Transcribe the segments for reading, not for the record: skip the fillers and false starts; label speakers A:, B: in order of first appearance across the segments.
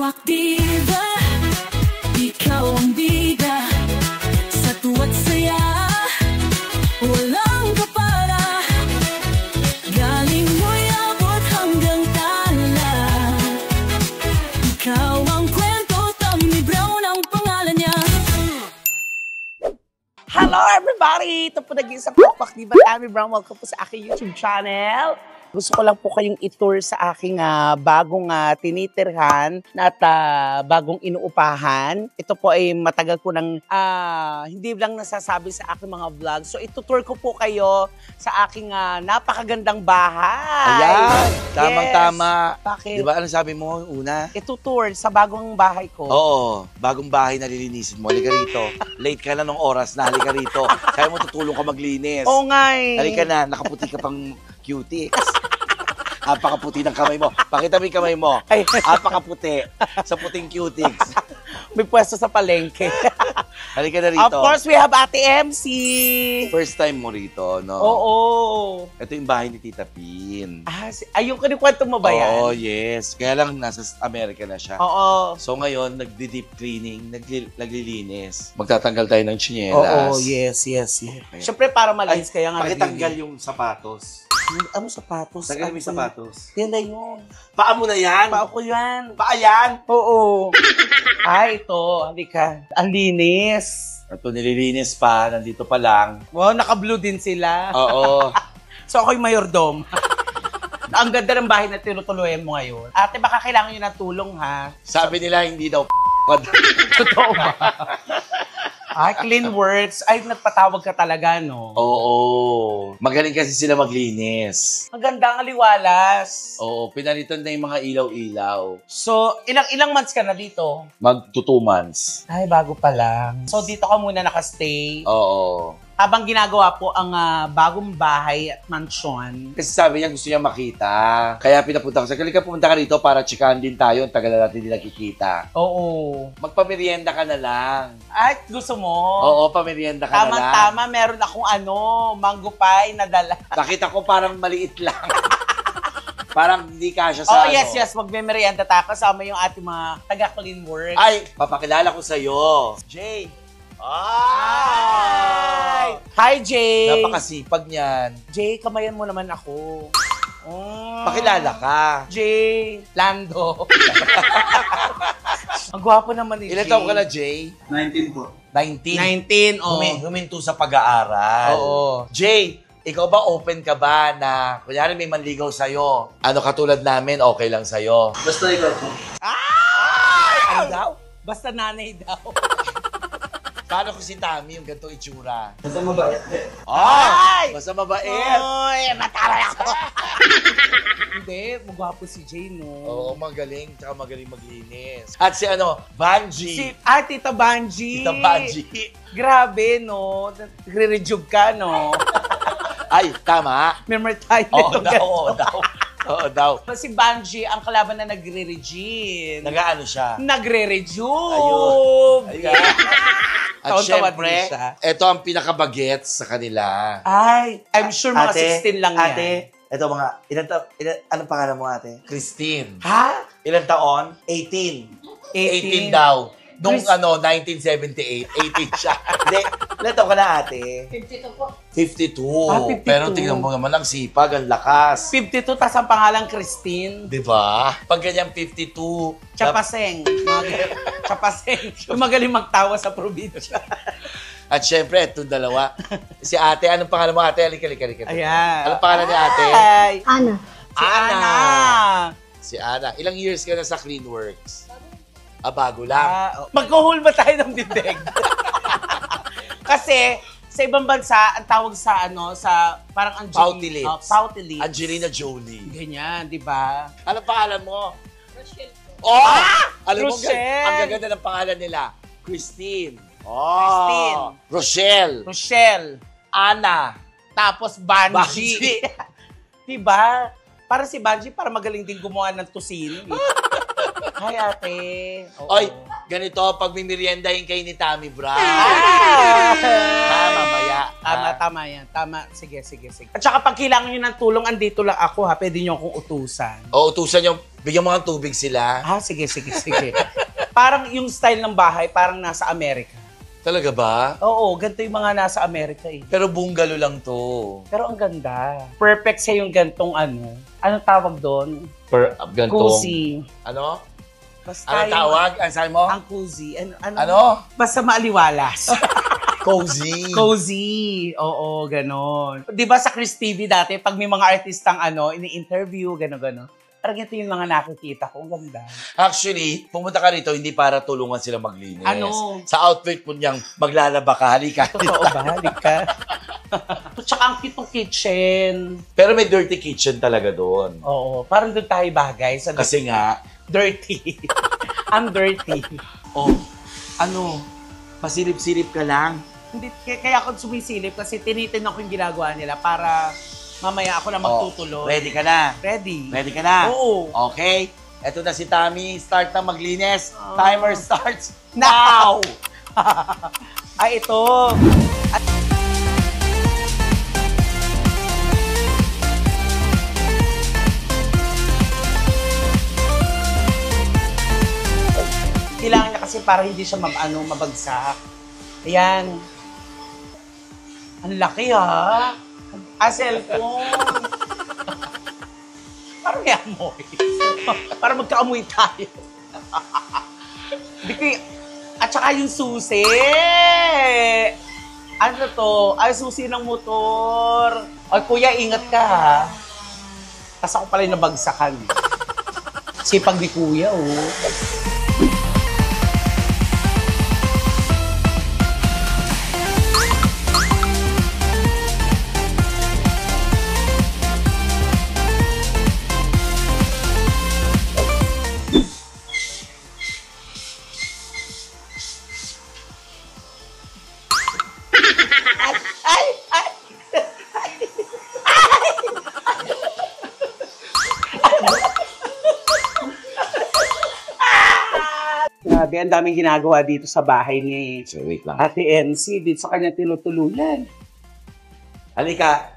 A: Hawak diva, ikaw ang bida. Sa tuwa't saya, walang kapara. Galing mo'y abot hanggang tala. Ikaw ang kwento, Tammy Brown ang pangalan niya.
B: Hello everybody! Ito po nag-iisang Pakpak Diva, Tammy Brown. Welcome po sa aking YouTube channel. Gusto ko lang po kayong i-tour sa aking bagong tinitirhan at bagong inuupahan. Ito po ay matagal ko nang hindi lang nasasabi sa aking mga vlog. So itutour ko po kayo sa aking napakagandang bahay.
C: Ayan, tamang-tama.
B: Bakit?
C: Diba ano sabi mo una?
B: Itutour sa bagong bahay ko.
C: Oo, bagong bahay na lilinisin mo. Halika rito. Late ka na nung oras na, halika rito. Kaya mo tutulong ka maglinis.
B: Oo nga eh.
C: Halika na, nakaputi ka pang cutics. Apakaputi ng kamay mo. Pakita mo yung kamay mo.
B: Ay.
C: Apakaputi sa puting cutics.
B: May pwesto sa palengke.
C: Halika na rito.
B: Of course, we have Ate MC.
C: First time mo rito, no?
B: Oo.
C: Ito yung bahay ni Tita Pin.
B: Yung kinikwento mo ba yan?
C: Oo, yes. Kaya lang nasa Amerika na siya.
B: Oo.
C: So ngayon, nagdi-deep cleaning, naglilinis. Magtatanggal tayo ng tsinelas.
B: Oo, yes. Siyempre para malinis kaya nga.
C: Pakitanggal yung sapatos.
B: Ano sapatos?
C: Tanggal mo yung sapatos.
B: Yan na yun.
C: Paa mo na yan.
B: Paa ko yan.
C: Paa yan.
B: Oo. Ay, ito. Halika. Ang linis.
C: Ito, nililinis pa. Nandito pa lang.
B: Wow, naka-blue din sila.
C: Oo.
B: So ako'y mayordom. Ang ganda ng bahay na tinutuluyan mo ngayon. Ate, baka kailangan nyo ng tulong, ha?
C: Sabi nila, hindi daw
B: Totoo ba? Ay, Clean Works. Ay, nagpatawag ka talaga, no?
C: Oo. Magaling kasi sila maglinis.
B: Ang ganda, ang aliwalas.
C: Oo, pinalitan na yung mga ilaw-ilaw.
B: So, ilang months ka na dito?
C: Mag 2 months.
B: Ay, bago pa lang. So, dito ka muna nakastay.
C: Oo.
B: Habang ginagawa po ang bagong bahay at mansyon.
C: Kasi sabi niya gusto niya makita. Kaya pinapunta ko sa kalika, pumunta ka rito para chikahan din tayo. Ang tagal na natin hindi nakikita.
B: Oo.
C: Magpamerienda ka na lang.
B: Ay, gusto mo?
C: Oo, pamerienda ka na lang.
B: Tama-tama, meron akong mango pie na dala.
C: Nakita ko parang maliit lang. Parang hindi kasya sa
B: yes. Magme-merienda tayo kasama yung ating mga taga-Clean Works.
C: Ay, papakilala ko sa'yo. Jay.
B: Ay! Hi, Jay!
C: Napakasipag niyan.
B: Jay, kamayan mo naman ako.
C: Pakilala ka.
B: Jay Lando. Ang gwapo naman ni Jay.
C: Ilan taon ka na, Jay?
D: 19 po.
C: 19.
B: 19, oh.
C: Huminto sa pag-aaral.
B: Oo.
C: Jay, ikaw ba open ka ba na, kunyari may manligaw sa'yo, ano katulad namin, okay lang sa'yo?
D: Basta ikaw po.
B: Ay!
C: Ano daw?
B: Basta nanay daw.
C: Paano ko si Tammy yung ganitong itsura?
D: Basta mabait.
B: Ay!
C: Basta mabait.
B: Oy, mataray ako. Hindi, magwapo si Jay, no?
C: Oo, magaling. Tsaka magaling maglinis. At si Banji.
B: Tita Banji.
C: Tita Banji.
B: Grabe, no? Nagre-rejuve ka, no?
C: Ay, tama.
B: Memory tayo
C: Oo
B: nito.
C: daw. Oo daw.
B: Si Banji, ang kalaban na nagre-regine.
C: Nag-ano siya?
B: Nagre-rejuve.
C: Ayun. At syempre, ito ang pinaka-bagets sa kanila.
B: Ay, I'm sure mga 16 lang yan.
C: Ate, ito mga, anong pangalan mo ate? Christine.
B: Ha?
C: Ilang taon? 18. 18 daw. Nung 1978, 18 siya. Hindi, ilang taon ka na ate?
A: 52 po.
C: 52.
B: 52.
C: Pero tingnan mo naman ang sipag, ang lakas.
B: 52, tas ang pangalang Christine.
C: Di ba? Pag ganyan 52.
B: Chapaseng. Chapaseng. Yung magaling magtawa sa probinsya.
C: At syempre, ito dalawa. Si ate, anong pangalan mo ate? Halika.
B: Ayan.
C: Anong pangalan ni ate?
B: Ay.
A: Ana.
B: Si Ana.
C: Si Ana. Ilang years ka na sa Clean Works? Bago lang.
B: Magkuhul ba tayo ng bibig? Kasi, sa ibang bansa, ang tawag sa sa parang
C: Pouty lips.
B: Pouty lips.
C: Angelina Jolie.
B: Ganyan, di ba?
C: Anong pangalan mo?
A: Rochelle po.
C: Oh! Alam mo,
B: Rochelle!
C: ang gaganda ng pangalan nila. Christine.
B: Christine.
C: Rochelle. Ana.
B: Tapos Banji. Di ba? Para si Banji, para magaling din gumawa ng tusino. Hi, ate. Oo.
C: Oy, ganito, pag mimeriendahin kayo ni Tammy Brown. Mamaya.
B: Tama yan. Tama. Sige. At saka pag kailangan nyo ng tulong, andito lang ako ha. Pwede nyo akong utusan.
C: O, utusan nyo, bigyan mo ng tubig sila.
B: Sige. Parang yung style ng bahay, parang nasa Amerika.
C: Talaga ba?
B: Oo, ganito yung mga nasa Amerika eh.
C: Pero bungalow lang to.
B: Pero ang ganda. Perfect sa yung gantong ano. Anong tawag doon?
C: Gantong.
B: Cozy.
C: Ano?
B: Basta
C: Ano tawag? Ang sabi mo?
B: Ang cozy.
C: Ano?
B: Basta maaliwalas.
C: Cozy.
B: Cozy. Oo, ganon. Di ba sa Chris TV dati, pag may mga artistang ini-interview, ganon. Parang ito yung mga nakikita ko. Ang ganda.
C: Actually, pumunta ka rito, hindi para tulungan sila maglinis.
B: Ano?
C: Sa outfit po niyang maglalaba ka, halika.
B: Totoo ba? Halika. Tsaka ang cute ng kitchen.
C: Pero may dirty kitchen talaga doon.
B: Oo, parang doon tayo bagay. Sa
C: Kasi nga,
B: dirty. I'm dirty.
C: pasilip-silip ka lang.
B: Hindi, kaya ako sumisilip kasi tinitin ako yung ginagawa nila para mamaya ako na magtutuloy.
C: Ready ka na?
B: Ready.
C: Ready ka na?
B: Oo.
C: Okay. Eto na si Tammy. Start na maglinis. Timer starts now!
B: Ay, ito. Kailangan niya kasi para hindi siya mabagsak. Ayan. Ang laki ha. Cellphone. Parang may amoy. Para magkaamoy tayo. At saka yung susi. Ano to? Ay, susi ng motor. Ay, kuya, ingat ka ha. Tapos ako pala yung nabagsakan. Sipag ni kuya, oh. Grabe, ang daming ginagawa dito sa bahay ni
C: So, wait lang.
B: Ate MC. Dito sa kanya tinutuluyan.
C: Halika.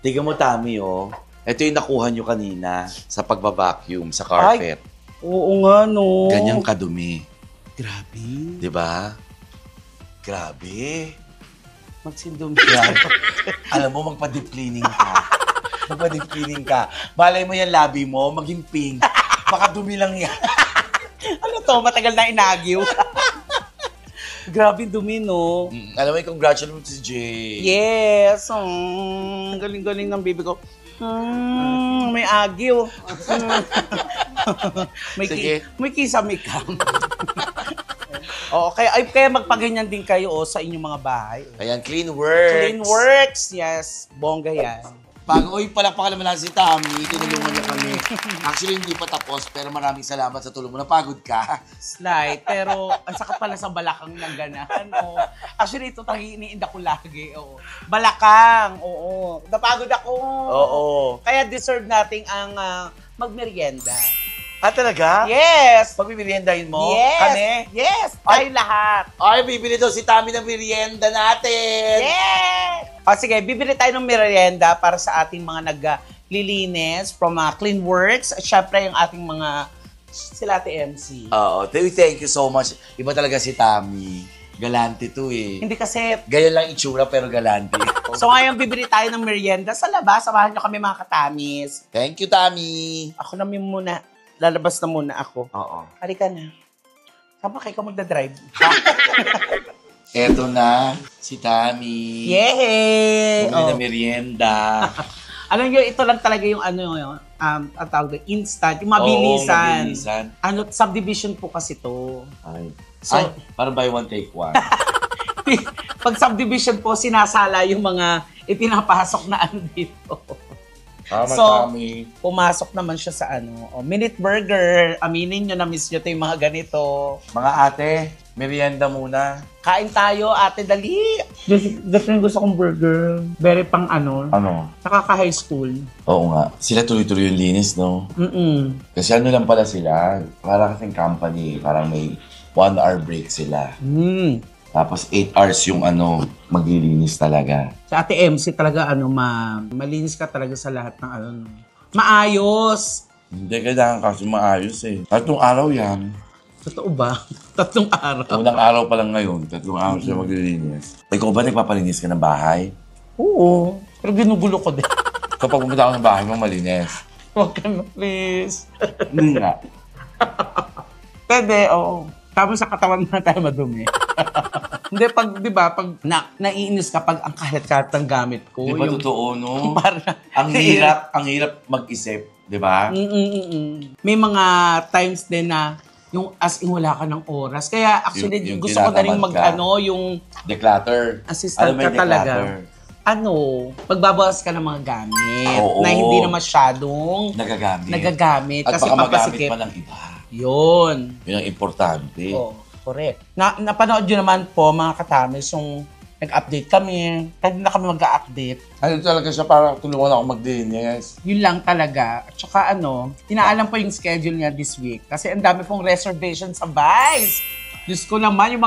C: Tingnan mo, Tammy, oh. Ito yung nakuha nyo kanina sa pagbabacuum, sa carpet.
B: Oo nga, no.
C: Ganyang kadumi.
B: Grabe.
C: Di ba? Grabe.
B: Magsindom
C: Grabe. Alam mo, magpa-deep cleaning ka. Malay mo yan, labi mo, maging pink. Baka dumi lang yan.
B: Ano to? Matagal na inagiw. Grabe dumi, no?
C: Alam mo, congratulations si Jay.
B: Yes. Galing-galing ng bibi ko. May agiw.
C: Sige.
B: May kisamikam. Oo, kaya magpaganyan din kayo sa inyong mga bahay.
C: Ayan, Clean Works.
B: Clean Works, yes. Bongga yan.
C: Palakpakan naman natin si Tammy. Tinulungan niya kami. Actually, hindi pa tapos, pero maraming salamat sa tulong mo. Napagod ka.
B: Slight, pero ang sakit pala sa balakang ng ganahan. Oh. Actually, ito talaga iniinda ko lagi. Oo. Balakang, oo. Napagod ako.
C: Oo.
B: Kaya deserve nating ang magmerienda.
C: Talaga?
B: Yes!
C: Pagmimeriendahin mo?
B: Yes!
C: Kami?
B: Yes! Tayo lahat.
C: Ay, bibili daw si Tammy ng merienda natin.
B: Yes! O sige, bibili tayo ng merienda para sa ating mga naglilinis from Clean Works. At syempre yung ating mga sila Ate MC.
C: Oo. Thank you so much. Iba talaga si Tammy. Galante to eh.
B: Hindi kasi...
C: Ganyan lang itsura pero galante.
B: So ngayon, bibili tayo ng merienda sa labas. Samahan nyo kami mga katamis.
C: Thank you, Tammy.
B: Ako namin muna. Lalabas na muna ako.
C: Oo.
B: Halika na. Sama kayo ka magdadrive.
C: Eto na, si Tammy.
B: Yay!
C: Bumili na merienda.
B: Alam nyo, ito lang talaga yung ang tawag doon, instant, yung mabilisan.
C: Oo, mabilisan.
B: Subdivision po kasi to.
C: Ay.
B: So-
C: Parang buy one, take one.
B: Pag subdivision po, sinasala yung mga ipinapasok na dito.
C: Tama,
B: So,
C: Tammy.
B: Pumasok naman siya sa Minute Burger. Aminin nyo na miss nyo ito yung mga ganito.
C: Mga ate, merienda muna.
B: Kain tayo, ate, dali. Gusto kong burger. Very pang
C: Ano?
B: nakaka-high school.
C: Oo nga. Sila tuloy-tuloy yung linis, no? Kasi ano lang pala sila, parang kasing company, parang may 1 hour break sila.
D: Tapos 8 hours yung maglilinis talaga.
B: Sa Ate MC talaga, malinis ka talaga sa lahat ng maayos.
D: Hindi kailangan kasi maayos eh. 3 araw yan.
B: Totoo ba? 3 araw?
D: Unang araw pa lang ngayon, 3 araw siya maglilinis. Ikaw ba nagpapalinis ka ng bahay?
B: Oo. Pero ginugulo ko din.
D: Kapag pumunta ako ng bahay mo, malinis.
B: Huwag ka na, please.
D: Hindi nga.
B: Pwede, oo. Tapos sa katawan na tayo madumi. Hindi, pag naiinis ka pag ang kalat-kalat ng gamit ko.
D: Di ba totoo, no?
B: Parang,
D: ang hirap mag-isip, di ba?
B: May mga times din na yung as in wala ka ng oras. Kaya actually,
D: Yung
B: gusto ko na rin
D: tinatamad ka.
B: yung
D: Declutter.
B: assistant
D: Alam mo
B: ka
D: yung
B: talaga.
D: declutter?
B: Magbabawas ka ng mga gamit
D: Oo.
B: na hindi na masyadong
D: Nagagamit. At
B: kasi
D: baka magamit
B: papasikip.
D: pa ng iba.
B: Yun.
D: Yun ang importante.
B: Oh, correct. Napanood nyo naman po, mga katamis, yung nag-update kami. Kahit na kami mag-update.
D: Ano talaga siya para tulungan ako maglinis.
B: Yun lang talaga. At saka tinaalam po yung schedule niya this week. Kasi ang dami pong reservation sa Vice. Diyos ko naman, yung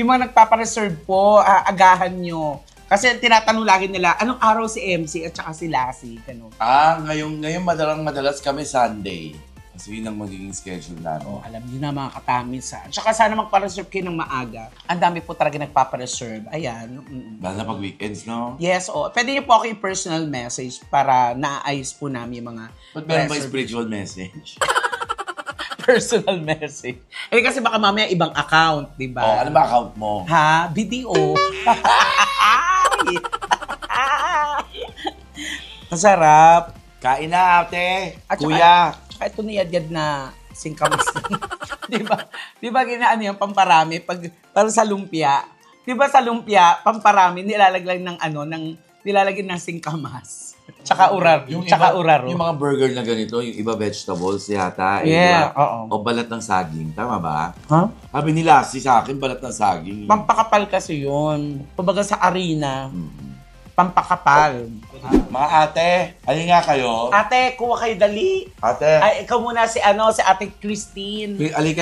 B: mga nagpapareserve po, agahan nyo. Kasi tinatanong lagi nila, anong araw si MC at saka si Lassie? Ganun.
D: Ngayon madalas kami Sunday. Kasi yun ang magiging schedule namin.
B: Alam niyo na mga katamis. At saka sana magpa-reserve kayo ng maaga. Ang dami po talaga nagpapa-reserve. Ayan.
D: Lalo na pag weekends, no?
B: Yes, Pwede niyo po ako yung personal message para naayos po namin yung mga
D: Ba't meron ba
B: reserve-
D: spiritual message?
B: personal message. Kasi baka mamaya ibang account, di ba?
D: Ano ba account mo?
B: Ha? BDO. Masarap.
D: Kain na, ate!
B: At saka-
D: Kuya!
B: Tsaka ito niyad-yad na singkamas. Di ba? Di ba ginaano yung pamparami? Parang sa lumpia. Di ba sa lumpia, pamparami, nilalagyan nilalagyan ng singkamas. Tsaka uraro.
D: Yung mga burger na ganito, yung iba vegetables yata.
B: Yeah,
D: diba?
B: oo.
D: O balat ng saging. Tama ba?
B: Ha?
D: Sabi ni Lassie sa akin, balat ng saging.
B: Pampakapal kasi yun. Kumbaga sa arena, pampakapal.
D: Mga ate, halin nga kayo.
B: Ate, kuha kayo dali.
D: Ate,
B: Ay, ikaw muna si Ate Christine.
D: halin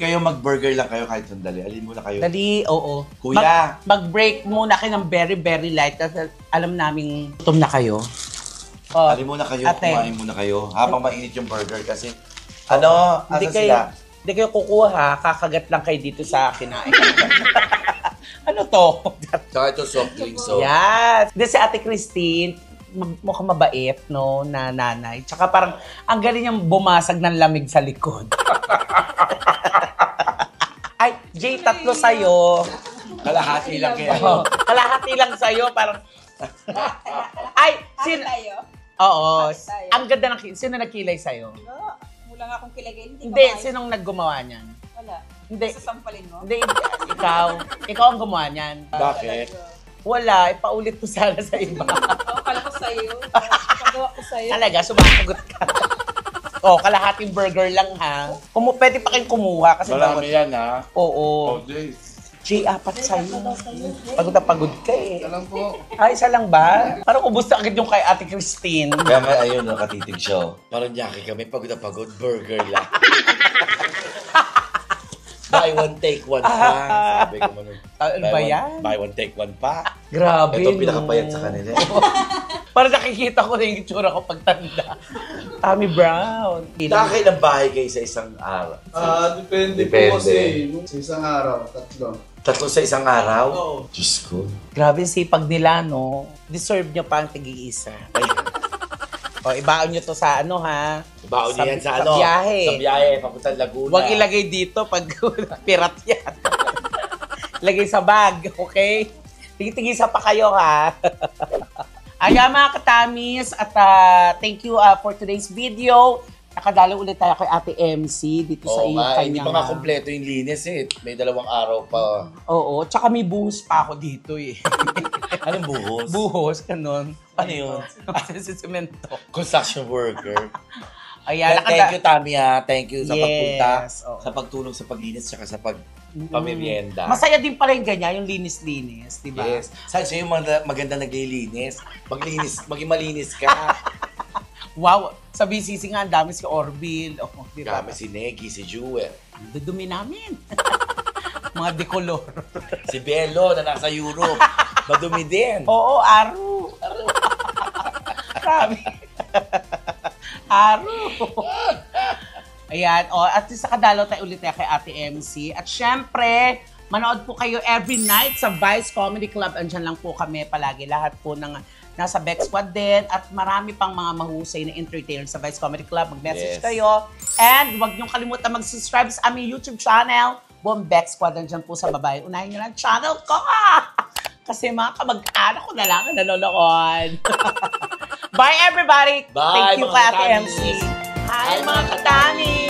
D: kayo, mag-burger lang kayo kahit sandali. Alin muna kayo.
B: Dali, oo.
D: Kuya.
B: Mag-break muna kayo ng very, very light kasi alam naming gutom na kayo. Oh,
D: Alin muna kayo,
B: ate.
D: kumain muna kayo. Habang mainit yung burger kasi.
B: Hindi
D: Asa
B: kayo,
D: sila?
B: hindi kayo kukuha, kakagat lang kayo dito sa kinain. Ano to?
D: Tsaka ito soft drink, so.
B: Yes! Hindi si Ate Christine, mukhang mabait, no, na nanay. Tsaka parang, ang galing niyang bumasag ng lamig sa likod. Ay, Jay, 3 sa'yo.
D: Kalahati lang kayo.
B: Kalahati lang sa'yo, parang... Ay, Oo.
E: Tayo.
B: Ang ganda ng... Sino nagkilay sa'yo?
E: Wala nga akong kilagay.
B: Hindi, sinong naggumawa niyan?
E: Wala.
B: Hindi.
E: Sasampalin mo?
B: Hindi, ikaw. Ikaw ang gumawa niyan.
D: Bakit?
B: Wala, ipaulit ko sana sa iba.
E: Oo, kala ko sa'yo. Pagawa ko sa'yo.
B: Talaga, sumasagot ka. Kalahating burger lang ha. Pwede pa kayong kumuha kasi
D: Marami yan, ha?
B: Oo.
D: Days.
B: Jay, 4 sa'yo. Pagod na pagod ka eh.
D: Alam po.
B: Isa lang ba? Parang ubos na agad yung kay Ate Christine.
D: Kaya may ayun, nakatitig siya. Parang Jackie kami, pagod na pagod, burger lang. Buy one, take one pa. Sabi ko man.
B: Ano ba yan?
D: Buy one, take one pa.
B: Grabe,
D: Ito pinakapayat sa kanila.
B: Parang nakikita ko na yung itsura ko pagtanda. Tommy Brown.
D: Nakakay ng bahay kayo sa isang araw.
F: Depende
D: Depende.
F: po kasi. Sa isang araw, 3.
D: 3 sa isang araw?
F: Oo.
D: Diyos ko.
B: Grabe yung sipag nila, no? Deserve nyo pa ang tig-iisa. Ibaon nyo to sa ha?
D: Baon niya yan sa
B: biyahe.
D: Sa biyahe, papuntang Laguna.
B: Huwag ilagay dito pag pirat yan. Lagay sa bag, okay? Tigisa pa kayo, ha? Ayan mga katamis, at thank you for today's video. Nakadalo ulit tayo kay Ate MC dito sa
D: Oo nga, hindi
B: kanyang...
D: pa nga kompleto yung linis eh. May 2 araw pa.
B: Oo, tsaka may buhos pa ako dito eh.
D: Anong buhos?
B: Buhos, ganun.
D: Ano yun?
B: Kasi si Cemento.
D: Construction worker.
B: Ayan,
D: Thank you, Tami, ha. Thank you sa
B: Yes,
D: pagpunta,
B: oo.
D: sa pagtulong sa paglinis, tsaka sa pagpamerienda.
B: Masaya din pala yung ganyan, yung linis-linis, di ba?
D: Yes. Saan sa'yo maganda naglilinis? Maging malinis ka.
B: Wow, sa BCC nga, ang dami si Orville. Di ba?
D: Kami si Negi, si Jewel.
B: Dudumi namin. Mga decolor.
C: Si Belo na nasa Europe. Madumi din.
B: Oo, Aro. Grabe. Aro. Ayan, at least nakadalaw tayo ulit kay Ate MC. At syempre, manood po kayo every night sa Vice Comedy Club. Andyan lang po kami palagi. Lahat po ng nasa Bex Squad din. At marami pang mga mahusay na entertainer sa Vice Comedy Club. Mag-message
C: Yes.
B: kayo. And huwag niyong kalimutan mag-subscribe sa aming YouTube channel. Buong Bex Squad, andyan po sa babae. Unahin niyo ng channel ko. Kasi mga kamag-anak ko na lang ang nanonood. Bye everybody!
C: Bye,
B: Thank you
C: mga
B: kay Ate
C: katanis.
B: MC. Hi mga katanis!